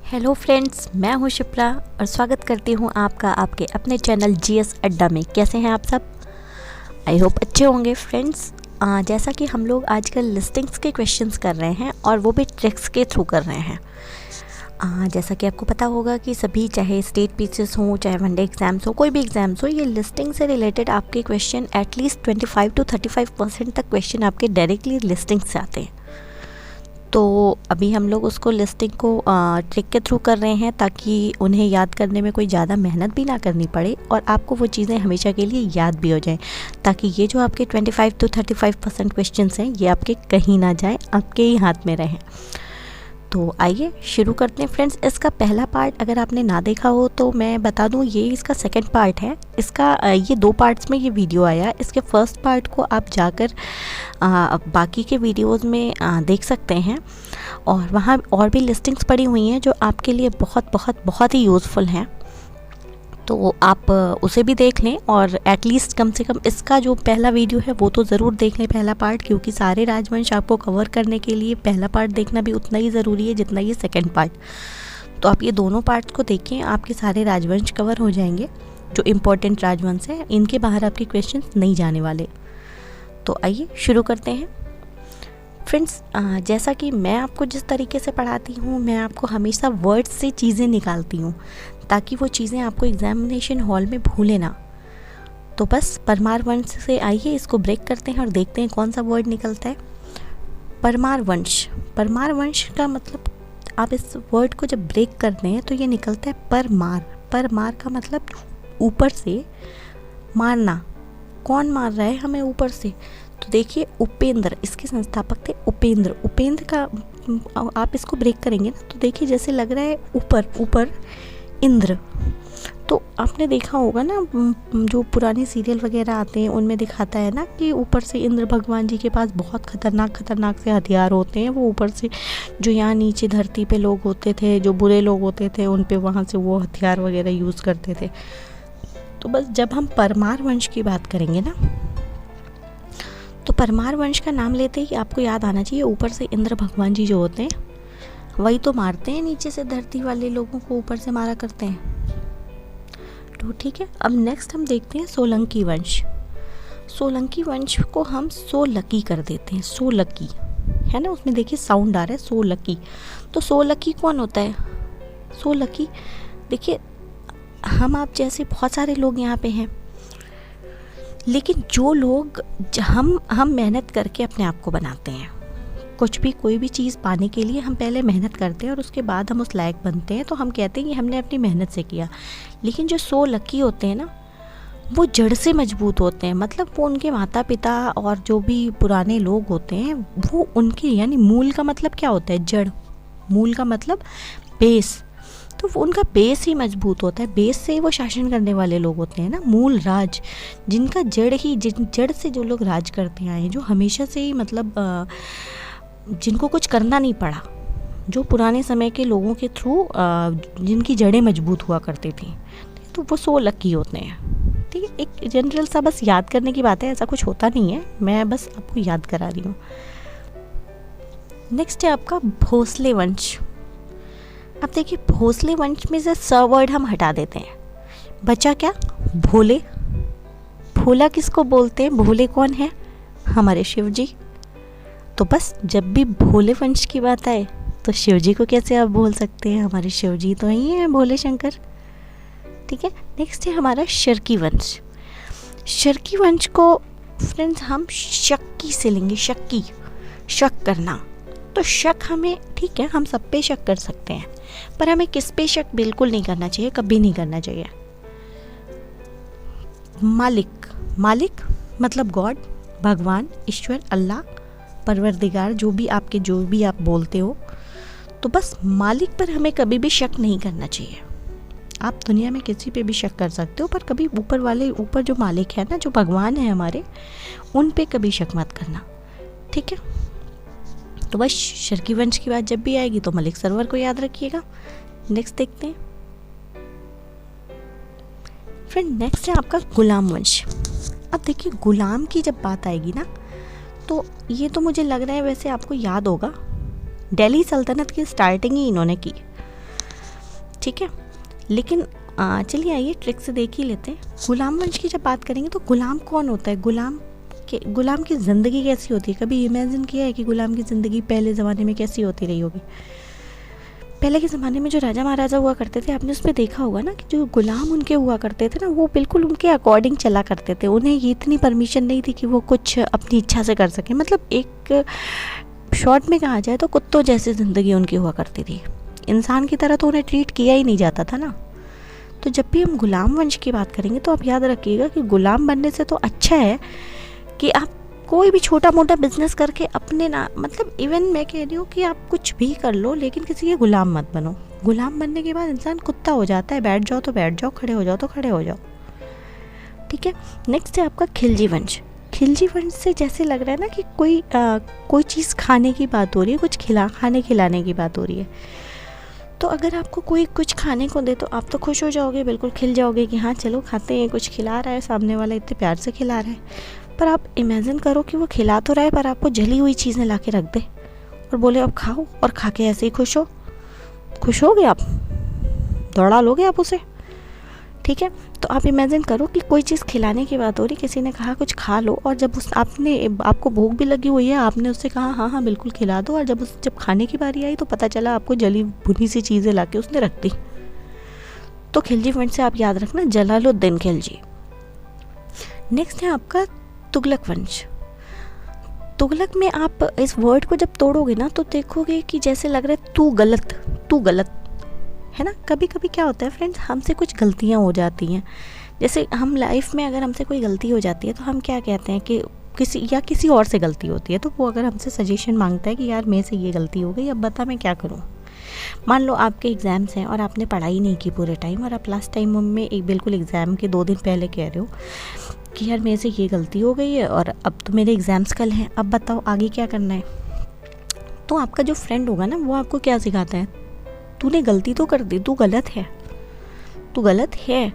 Hello friends, मैं हूं शिप्रा और स्वागत करती हूं आपका आपके अपने चैनल जीएस अड्डा में। कैसे हैं आप सब? आई होप अच्छे होंगे फ्रेंड्स। जैसा कि हम लोग आजकल लिस्टिंग्स के क्वेश्चंस कर रहे हैं और वो भी ट्रिक्स के थ्रू कर रहे हैं। जैसा कि आपको पता होगा कि सभी, चाहे स्टेट पीसीएस हों, चाहे वनडे एग्ज़ाम्स हो, कोई भी एग्ज़ाम्स हो, ये लिस्टिंग से रिलेटेड आपके क्वेश्चन एटलीस्ट 25 to 35% तक क्वेश्चन आपके डायरेक्टली लिस्टिंग से आते हैं। तो अभी हम लोग उसको लिस्टिंग को ट्रिक के थ्रू कर रहे हैं ताकि उन्हें याद करने में कोई ज़्यादा मेहनत भी ना करनी पड़े और आपको वो चीज़ें हमेशा के लिए याद भी हो जाएं, ताकि ये जो आपके 25 to 35% क्वेश्चंस हैं ये आपके कहीं ना जाएं, आपके ही हाथ में रहें। तो आइए शुरू करते हैं फ्रेंड्स। इसका पहला पार्ट अगर आपने ना देखा हो तो मैं बता दूं, ये इसका सेकंड पार्ट है। इसका ये 2 पार्ट्स में ये वीडियो आया। इसके फर्स्ट पार्ट को आप जाकर बाकी के वीडियोस में देख सकते हैं और वहाँ और भी लिस्टिंग्स पड़ी हुई हैं जो आपके लिए बहुत बहुत बहुत ही यूज़फुल हैं। तो आप उसे भी देख लें और एटलीस्ट कम से कम इसका जो पहला वीडियो है वो तो ज़रूर देख लें, पहला पार्ट, क्योंकि सारे राजवंश आपको कवर करने के लिए पहला पार्ट देखना भी उतना ही ज़रूरी है जितना ये सेकंड पार्ट। तो आप ये दोनों पार्ट्स को देखें, आपके सारे राजवंश कवर हो जाएंगे। जो इम्पोर्टेंट राजवंश हैं इनके बाहर आपके क्वेश्चन नहीं जाने वाले। तो आइए शुरू करते हैं फ्रेंड्स। जैसा कि मैं आपको जिस तरीके से पढ़ाती हूँ, मैं आपको हमेशा वर्ड्स से चीज़ें निकालती हूँ ताकि वो चीज़ें आपको एग्जामिनेशन हॉल में भूले ना। तो बस परमार वंश से आइए इसको ब्रेक करते हैं और देखते हैं कौन सा वर्ड निकलता है। परमार वंश। परमार वंश का मतलब, आप इस वर्ड को जब ब्रेक करते हैं तो ये निकलता है परमार। परमार का मतलब ऊपर से मारना। कौन मार रहा है हमें ऊपर से? तो देखिए, उपेंद्र, इसके संस्थापक थे उपेंद्र। उपेंद्र का आप इसको ब्रेक करेंगे ना तो देखिए जैसे लग रहा है ऊपर ऊपर इंद्र। तो आपने देखा होगा ना, जो पुराने सीरियल वगैरह आते हैं उनमें दिखाता है ना कि ऊपर से इंद्र भगवान जी के पास बहुत खतरनाक से हथियार होते हैं। वो ऊपर से जो यहाँ नीचे धरती पे लोग होते थे, जो बुरे लोग होते थे, उन पे वहाँ से वो हथियार वगैरह यूज़ करते थे। तो बस जब हम परमार वंश की बात करेंगे ना, तो परमार वंश का नाम लेते ही आपको याद आना चाहिए ऊपर से इंद्र भगवान जी जो होते हैं वही तो मारते हैं, नीचे से धरती वाले लोगों को ऊपर से मारा करते हैं। तो ठीक है, अब नेक्स्ट हम देखते हैं सोलंकी वंश। सोलंकी वंश को हम सोलकी कर देते हैं। सोलकी है ना, उसमें देखिए साउंड आ रहा है सोलकी। तो सोलकी कौन होता है? सोलकी, देखिए हम आप जैसे बहुत सारे लोग यहाँ पे हैं, लेकिन जो लोग हम मेहनत करके अपने आप को बनाते हैं। कुछ भी, कोई भी चीज़ पाने के लिए हम पहले मेहनत करते हैं और उसके बाद हम उस लायक बनते हैं, तो हम कहते हैं कि हमने अपनी मेहनत से किया। लेकिन जो 100 लकी होते हैं ना, वो जड़ से मजबूत होते हैं। मतलब वो उनके माता पिता और जो भी पुराने लोग होते हैं वो उनके, यानी मूल का मतलब क्या होता है? जड़। मूल का मतलब बेस। तो वो उनका बेस ही मजबूत होता है। बेस से वो शासन करने वाले लोग होते हैं ना, मूल राज, जिनका जड़ से जो लोग राज करते आए हैं, जो हमेशा से ही मतलब जिनको कुछ करना नहीं पड़ा, जो पुराने समय के लोगों के थ्रू जिनकी जड़ें मजबूत हुआ करती थी, तो वो 100 लकी होते हैं। ठीक है, एक जनरल सा बस याद करने की बात है, ऐसा कुछ होता नहीं है, मैं बस आपको याद करा रही हूँ। नेक्स्ट है आपका भोसले वंश। अब देखिए, भोसले वंश में से स वर्ड हम हटा देते हैं, बचा क्या? भोले। भोला किसको बोलते हैं? भोले कौन है? हमारे शिव जी। तो बस जब भी भोले वंश की बात आए तो शिव जी को कैसे आप भूल सकते हैं? हमारे शिव जी तो ही हैं, भोले शंकर। ठीक है, नेक्स्ट है हमारा शर्की वंश। शर्की वंश को फ्रेंड्स हम शक्की से लेंगे। शक्की, शक करना। तो शक हमें, ठीक है, हम सब पे शक कर सकते हैं, पर हमें किस पे शक बिल्कुल नहीं करना चाहिए, कभी नहीं करना चाहिए। मालिक। मालिक मतलब गॉड, भगवान, ईश्वर, अल्लाह, परवरदिगार, जो भी आप बोलते हो। तो बस मालिक पर हमें कभी भी शक नहीं करना चाहिए। आप दुनिया में किसी पे भी शक कर सकते हो, पर कभी ऊपर जो मालिक है ना, जो भगवान है हमारे, उन पे कभी शक मत करना। ठीक है, तो बस शर्की वंश की बात जब भी आएगी तो मलिक सरवर को याद रखिएगा। नेक्स्ट देखते हैं फ्रेंड, नेक्स्ट है आपका गुलाम वंश। अब देखिए, गुलाम की जब बात आएगी ना, तो ये तो मुझे लग रहा है वैसे आपको याद होगा, दिल्ली सल्तनत की स्टार्टिंग ही इन्होंने की। ठीक है। लेकिन चलिए आइए ट्रिक से देख ही लेते हैं। गुलाम वंश की जब बात करेंगे तो गुलाम कौन होता है, गुलाम की ज़िंदगी कैसी होती है? कभी इमेजिन किया है कि गुलाम की ज़िंदगी पहले ज़माने में कैसी होती रही होगी? पहले के ज़माने में जो राजा महाराजा हुआ करते थे, आपने उसमें देखा होगा ना कि जो गुलाम उनके हुआ करते थे ना, वो बिल्कुल उनके अकॉर्डिंग चला करते थे। उन्हें ये इतनी परमिशन नहीं थी कि वो कुछ अपनी इच्छा से कर सकें। मतलब एक शॉर्ट में कहा जाए तो कुत्तों जैसी ज़िंदगी उनकी हुआ करती थी। इंसान की तरह तो उन्हें ट्रीट किया ही नहीं जाता था ना। तो जब भी हम गुलाम वंश की बात करेंगे तो आप याद रखिएगा कि गुलाम बनने से तो अच्छा है कि आप कोई भी छोटा मोटा बिजनेस करके अपने ना, मतलब इवन मैं कह रही हूँ कि आप कुछ भी कर लो लेकिन किसी के गुलाम मत बनो। गुलाम बनने के बाद इंसान कुत्ता हो जाता है, बैठ जाओ तो बैठ जाओ, खड़े हो जाओ तो खड़े हो जाओ, ठीक है। नेक्स्ट है आपका खिलजी वंश। खिलजी वंश से जैसे लग रहा है ना कि कोई चीज़ खाने की बात हो रही है, कुछ खाने खिलाने की बात हो रही है। तो अगर आपको कोई कुछ खाने को दे तो आप तो खुश हो जाओगे, बिल्कुल खिल जाओगे कि हाँ चलो खाते हैं, कुछ खिला रहा है, सामने वाला इतने प्यार से खिला रहा है। पर आप इमेजिन करो कि वो खिला तो रहा है पर आपको जली हुई चीज़ें ला के रख दे और बोले अब खाओ, और खा के ऐसे ही खुश होगे आप, दौड़ा लोगे आप उसे, ठीक है। तो आप इमेजिन करो कि कोई चीज़ खिलाने की बात हो रही, किसी ने कहा कुछ खा लो, और जब आपको भूख भी लगी हुई है, आपने उससे कहा हाँ हाँ बिल्कुल खिला दो, और जब खाने की बारी आई तो पता चला आपको जली भुनी सी चीज़ें ला के उसने रख दी। तो खिलजी वंश से आप याद रखना, जलालुद्दीन खिलजी। नेक्स्ट है आपका तुगलक वंश। तुगलक में आप इस वर्ड को जब तोड़ोगे ना तो देखोगे कि जैसे लग रहा है तू गलत है ना। कभी कभी क्या होता है फ्रेंड्स, हमसे कुछ गलतियाँ हो जाती हैं। जैसे हम लाइफ में अगर हमसे कोई गलती हो जाती है तो हम क्या कहते हैं कि किसी और से गलती होती है, तो वो अगर हमसे सजेशन मांगता है कि यार मेरे से ये गलती हो गई, अब बता मैं क्या करूँ। मान लो आपके एग्ज़ाम्स हैं और आपने पढ़ाई नहीं की पूरे टाइम, और आप लास्ट टाइम में बिल्कुल एग्ज़ाम के 2 दिन पहले कह रहे हो कि यार मेरे से ये गलती हो गई है और अब तो मेरे एग्ज़ाम्स कल हैं, अब बताओ आगे क्या करना है। तो आपका जो फ्रेंड होगा ना वो आपको क्या सिखाता है, तूने गलती तो कर दी, तू गलत है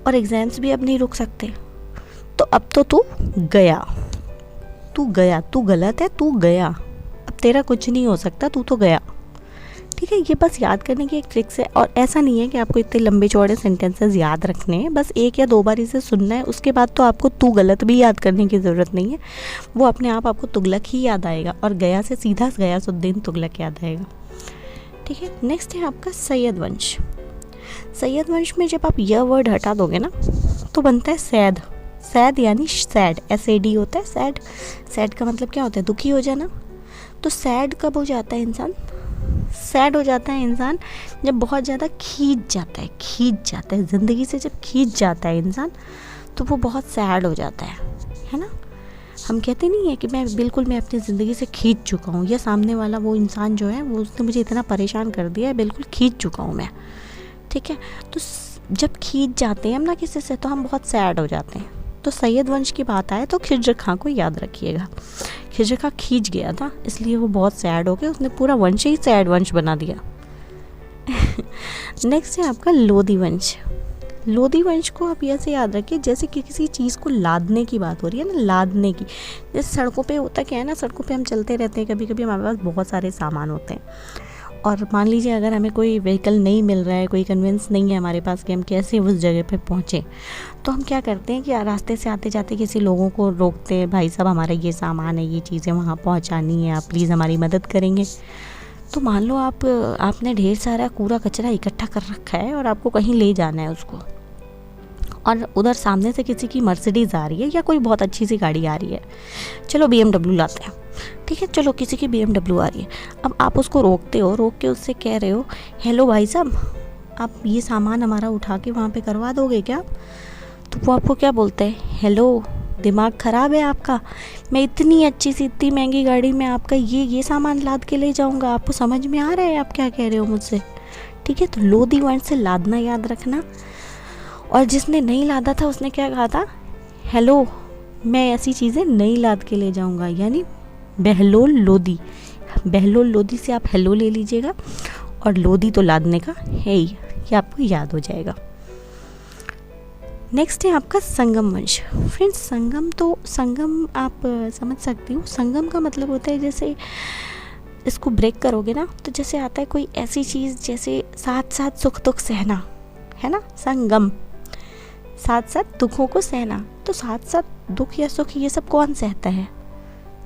और एग्ज़ाम्स भी अब नहीं रुक सकते, तो अब तो तू गया, तू गलत है, तू गया, अब तेरा कुछ नहीं हो सकता, तू तो गया, ठीक है। ये बस याद करने की एक ट्रिक्स है, और ऐसा नहीं है कि आपको इतने लंबे चौड़े सेंटेंसेस याद रखने हैं, बस 1 या 2 बार इसे सुनना है, उसके बाद तो आपको तू गलत भी याद करने की ज़रूरत नहीं है, वो अपने आप आपको तुगलक ही याद आएगा, और गया से सीधा गयासुद्दीन तुगलक याद आएगा, ठीक है। नेक्स्ट है आपका सैयद वंश। सैयद वंश में जब आप यह वर्ड हटा दोगे ना तो बनता है सैद यानी सैड, SAD होता है सैड का मतलब क्या होता है, दुखी हो जाना। तो सैड कब हो जाता है इंसान, सैड हो जाता है इंसान जब बहुत ज़्यादा खींच जाता है ज़िंदगी से, जब खींच जाता है इंसान तो वो बहुत सैड हो जाता है ना। हम कहते नहीं है कि मैं अपनी ज़िंदगी से खींच चुका हूँ, या सामने वाला वो इंसान जो है वो उसने मुझे इतना परेशान कर दिया है, बिल्कुल खींच चुका हूँ मैं, ठीक है। तो जब खींच जाते हैं हम ना किसी से तो हम बहुत सैड हो जाते हैं। तो सैयद वंश की बात आए तो खिज्र खां को याद रखिएगा। खिज्र खां खींच गया था इसलिए वो बहुत सैड हो गया, उसने पूरा वंश ही सैड वंश बना दिया। नेक्स्ट है आपका लोधी वंश। लोधी वंश को आप ऐसे याद रखिए जैसे कि किसी चीज़ को लादने की बात हो रही है ना, लादने की। जैसे सड़कों पे होता क्या है ना, सड़कों पे हम चलते रहते हैं, कभी कभी हमारे पास बहुत सारे सामान होते हैं, और मान लीजिए अगर हमें कोई व्हीकल नहीं मिल रहा है, कोई कन्वेंस नहीं है हमारे पास कि हम कैसे उस जगह पे पहुँचे, तो हम क्या करते हैं कि रास्ते से आते जाते किसी लोगों को रोकते हैं, भाई साहब हमारा ये सामान है, ये चीज़ें वहाँ पहुँचानी है, आप प्लीज़ हमारी मदद करेंगे। तो मान लो आपने ढेर सारा कूड़ा कचरा इकट्ठा कर रखा है और आपको कहीं ले जाना है उसको, और उधर सामने से किसी की मर्सिडीज़ आ रही है या कोई बहुत अच्छी सी गाड़ी आ रही है, चलो BMW लाते हैं, ठीक है, चलो किसी की BMW आ रही है। अब आप उसको रोकते हो, रोक के उससे कह रहे हो हेलो भाई साहब आप ये सामान हमारा उठा के वहाँ पे करवा दोगे क्या? तो वो आपको क्या बोलते हैं, हेलो दिमाग ख़राब है आपका, मैं इतनी अच्छी सी इतनी महंगी गाड़ी में आपका ये सामान लाद के ले जाऊँगा, आपको समझ में आ रहा है आप क्या कह रहे हो मुझसे, ठीक है। तो लोधी वर्ड से लादना याद रखना। और जिसने नहीं लादा था उसने क्या कहा था, हेलो मैं ऐसी चीज़ें नहीं लाद के ले जाऊँगा, यानी बहलोल लोधी। बहलोल लोधी से आप हेलो ले लीजिएगा, और लोधी तो लादने का है ही, ये आपको याद हो जाएगा। नेक्स्ट है आपका संगम वंश। फ्रेंड्स संगम आप समझ सकती हो, संगम का मतलब होता है जैसे इसको ब्रेक करोगे ना तो जैसे आता है कोई ऐसी चीज़ जैसे साथ साथ सुख दुख सहना, है ना, संगम, साथ साथ दुखों को सहना। तो साथ साथ दुख या सुख ये सब कौन सहता है?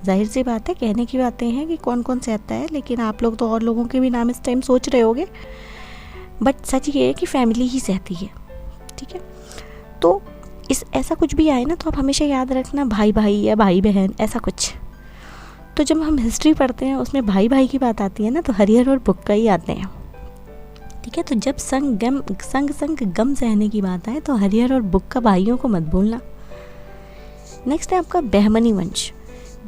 जाहिर सी बात है, कहने की बातें हैं कि कौन कौन सहता है, लेकिन आप लोग तो और लोगों के भी नाम इस टाइम सोच रहे होगे, बट सच ये है कि फैमिली ही सहती है, ठीक है। तो ऐसा कुछ भी आए ना तो आप हमेशा याद रखना भाई भाई या भाई बहन ऐसा कुछ। तो जब हम हिस्ट्री पढ़ते हैं उसमें भाई भाई की बात आती है ना तो हरिहर और बुक्का ही आते हैं, ठीक है। तो जब संग गम सहने की बात आए तो हरिहर और बुक्का भाइयों को मत भूलना। नेक्स्ट है आपका बहमनी वंश।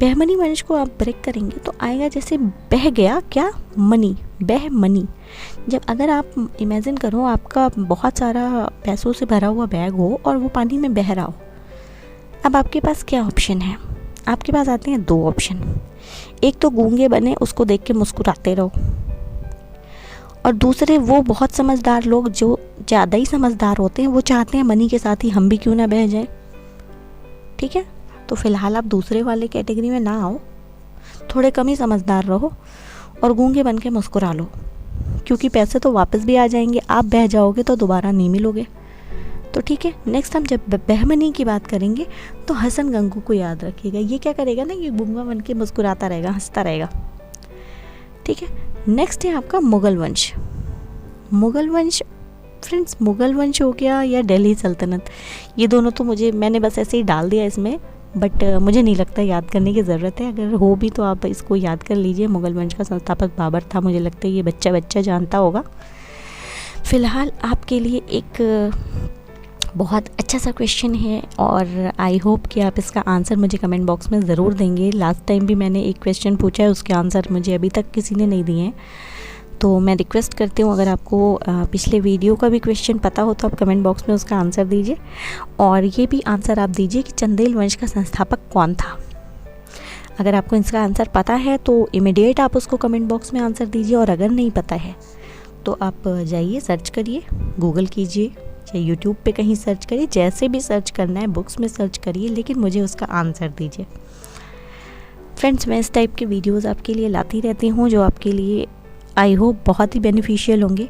बहमनी वंश को आप ब्रेक करेंगे तो आएगा जैसे बह गया क्या मनी, बहमनी। जब अगर आप इमेजिन करो आपका बहुत सारा पैसों से भरा हुआ बैग हो और वो पानी में बह रहा हो, अब आपके पास क्या ऑप्शन है? आपके पास आते हैं 2 ऑप्शन। एक तो गूंगे बने उसको देख के मुस्कुराते रहो, और दूसरे वो बहुत समझदार लोग जो ज़्यादा ही समझदार होते हैं वो चाहते हैं मनी के साथ ही हम भी क्यों ना बह जाए, ठीक है। तो फ़िलहाल आप दूसरे वाले कैटेगरी में ना आओ, थोड़े कम ही समझदार रहो और गूंगे बन के मुस्कुरा लो, क्योंकि पैसे तो वापस भी आ जाएंगे, आप बह जाओगे तो दोबारा नहीं मिलोगे। तो ठीक है, नेक्स्ट हम जब बहमनी की बात करेंगे तो हसन गंगू को याद रखिएगा। ये क्या करेगा ना, ये गूंगा बन के मुस्कुराता रहेगा, हंसता रहेगा, ठीक है। नेक्स्ट है आपका मुग़ल वंश। मुग़ल वंश फ्रेंड्स, मुग़ल वंश हो गया या दिल्ली सल्तनत, ये दोनों तो मैंने बस ऐसे ही डाल दिया इसमें, बट मुझे नहीं लगता याद करने की ज़रूरत है। अगर हो भी तो आप इसको याद कर लीजिए। मुग़ल वंश का संस्थापक बाबर था, मुझे लगता है ये बच्चा जानता होगा। फ़िलहाल आपके लिए एक बहुत अच्छा सा क्वेश्चन है और आई होप कि आप इसका आंसर मुझे कमेंट बॉक्स में ज़रूर देंगे। लास्ट टाइम भी मैंने एक क्वेश्चन पूछा है, उसके आंसर मुझे अभी तक किसी ने नहीं दिए हैं, तो मैं रिक्वेस्ट करती हूँ अगर आपको पिछले वीडियो का भी क्वेश्चन पता हो तो आप कमेंट बॉक्स में उसका आंसर दीजिए, और ये भी आंसर आप दीजिए कि चंदेल वंश का संस्थापक कौन था। अगर आपको इसका आंसर पता है तो इमीडिएट आप उसको कमेंट बॉक्स में आंसर दीजिए, और अगर नहीं पता है तो आप जाइए सर्च करिए, गूगल कीजिए, चाहे यूट्यूब पे कहीं सर्च करिए, जैसे भी सर्च करना है, बुक्स में सर्च करिए, लेकिन मुझे उसका आंसर दीजिए। फ्रेंड्स, मैं इस टाइप के वीडियोस आपके लिए लाती रहती हूँ जो आपके लिए आई होप बहुत ही बेनिफिशियल होंगे,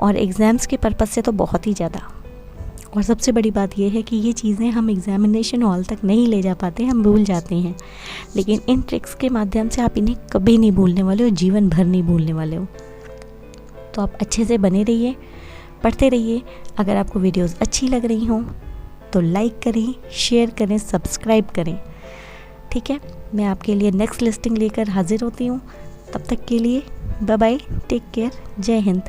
और एग्ज़ाम्स के पर्पज़ से तो बहुत ही ज़्यादा। और सबसे बड़ी बात यह है कि ये चीज़ें हम एग्ज़ामिनेशन हॉल तक नहीं ले जा पाते, हम भूल जाते हैं, लेकिन इन ट्रिक्स के माध्यम से आप इन्हें कभी नहीं भूलने वाले हो, जीवन भर नहीं भूलने वाले हो। तो आप अच्छे से बने रहिए, पढ़ते रहिए। अगर आपको वीडियोस अच्छी लग रही हों तो लाइक करें, शेयर करें, सब्सक्राइब करें, ठीक है। मैं आपके लिए नेक्स्ट लिस्टिंग लेकर हाजिर होती हूँ। तब तक के लिए बाय बाय, टेक केयर, जय हिंद।